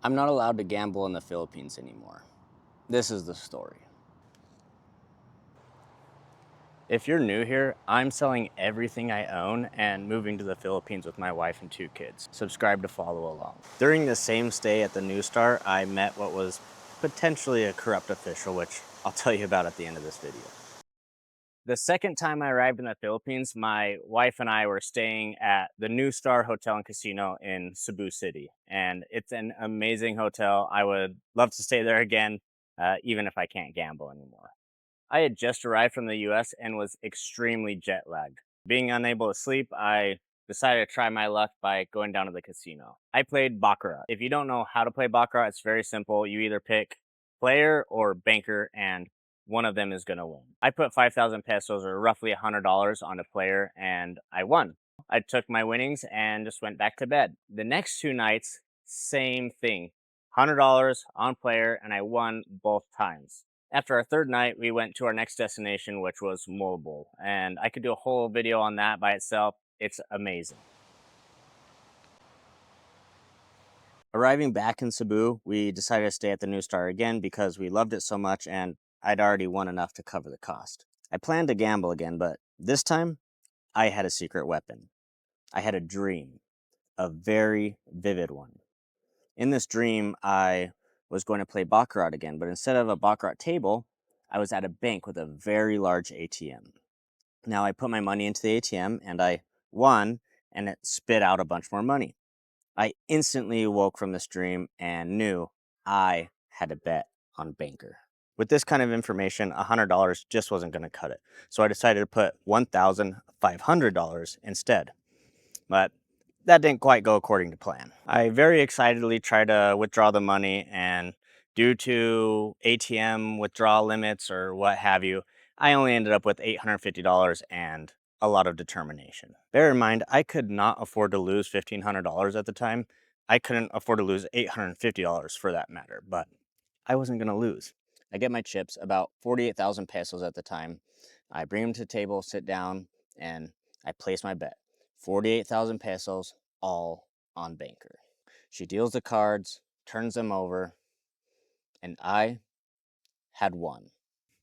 I'm not allowed to gamble in the Philippines anymore. This is the story. If you're new here, I'm selling everything I own and moving to the Philippines with my wife and 2 kids. Subscribe to follow along. During the same stay at the NUSTAR, I met what was potentially a corrupt official, which I'll tell you about at the end of this video. The second time I arrived in the Philippines, my wife and I were staying at the NUSTAR Hotel and Casino in Cebu City. And it's an amazing hotel. I would love to stay there again, even if I can't gamble anymore. I had just arrived from the US and was extremely jet lagged. Being unable to sleep, I decided to try my luck by going down to the casino. I played Baccarat. If you don't know how to play Baccarat, it's very simple. You either pick player or banker, and one of them is going to win. I put 5,000 pesos, or roughly $100, on a player, and I won. I took my winnings and just went back to bed. The next 2 nights, same thing. $100 on player, and I won both times. After our third night, we went to our next destination, which was mobile, and I could do a whole video on that by itself. It's amazing. Arriving back in Cebu, we decided to stay at the NUSTAR again because we loved it so much and I'd already won enough to cover the cost. I planned to gamble again, but this time I had a secret weapon. I had a dream, a very vivid one. In this dream, I was going to play Baccarat again, but instead of a Baccarat table, I was at a bank with a very large ATM. Now, I put my money into the ATM and I won, and it spit out a bunch more money. I instantly awoke from this dream and knew I had to bet on banker. With this kind of information, $100 just wasn't going to cut it. So I decided to put $1,500 instead. But that didn't quite go according to plan. I very excitedly tried to withdraw the money, and due to ATM withdrawal limits or what have you, I only ended up with $850 and a lot of determination. Bear in mind, I could not afford to lose $1,500 at the time. I couldn't afford to lose $850 for that matter, but I wasn't going to lose. I get my chips, about 48,000 pesos at the time. I bring them to the table, sit down, and I place my bet. 48,000 pesos, all on banker. She deals the cards, turns them over, and I had won.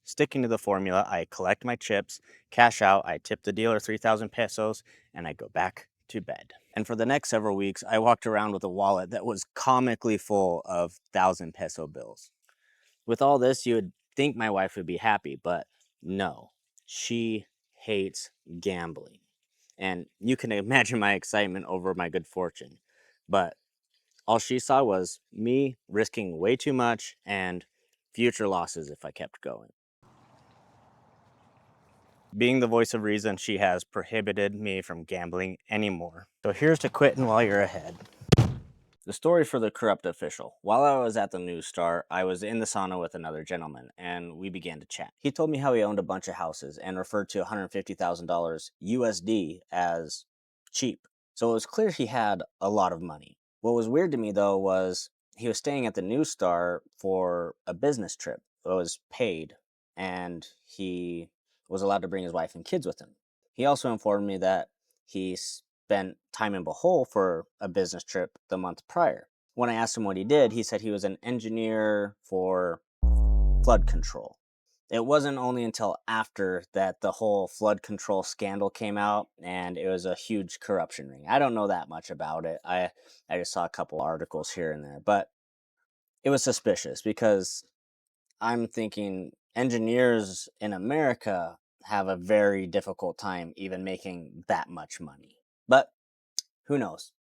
Sticking to the formula, I collect my chips, cash out, I tip the dealer 3,000 pesos, and I go back to bed. And for the next several weeks, I walked around with a wallet that was comically full of 1,000 peso bills. With all this, you would think my wife would be happy, but no, she hates gambling. And you can imagine my excitement over my good fortune. But all she saw was me risking way too much and future losses if I kept going. Being the voice of reason, she has prohibited me from gambling anymore. So here's to quitting while you're ahead. The story for the corrupt official. While I was at the NUSTAR, I was in the sauna with another gentleman, and we began to chat. He told me how he owned a bunch of houses and referred to $150,000 USD as cheap. So it was clear he had a lot of money. What was weird to me, though, was he was staying at the NUSTAR for a business trip. It was paid, and he was allowed to bring his wife and kids with him. He also informed me that he spent time in Bohol for a business trip the month prior. When I asked him what he did, he said he was an engineer for flood control. It wasn't only until after that the whole flood control scandal came out and it was a huge corruption ring. I don't know that much about it. I just saw a couple articles here and there, but it was suspicious because I'm thinking engineers in America have a very difficult time even making that much money. But who knows?